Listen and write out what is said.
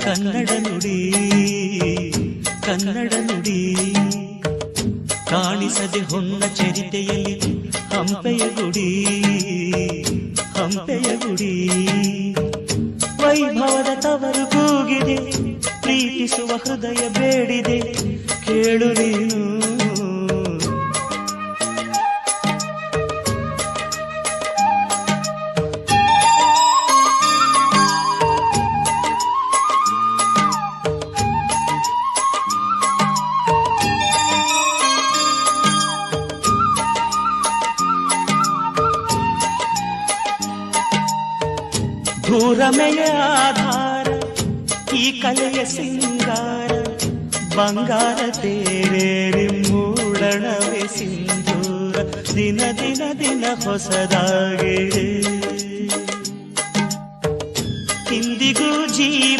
ಕನ್ನಡ ನುಡಿ ಕನ್ನಡ ನುಡಿ ಕಾಣಿಸದೆ ಹೊನ್ನ ಚರಿತೆಯಲ್ಲಿ ಹಂಪೆಯ ಗುಡಿ ಹಂಪೆಯ ಗುಡಿ ವೈಭವದ ತವರು ಕೂಗಿದೆ ಪ್ರೀತಿಸುವ ಹೃದಯ ಬೇಡಿದೆ ಕೇಳು ನೀನು ಭೂರಮೆಯ ಆಧಾರ ಈ ಕಲೆಯ ಸಿಂಗಾರ ಬಂಗಾರ ತೇರೇರಿ ಮೂಡಣವೇ ಸಿಂಧೂರ ದಿನ ದಿನ ದಿನ ಹೊಸದಾಗಿದೆ ಇಂದಿಗೂ ಜೀವ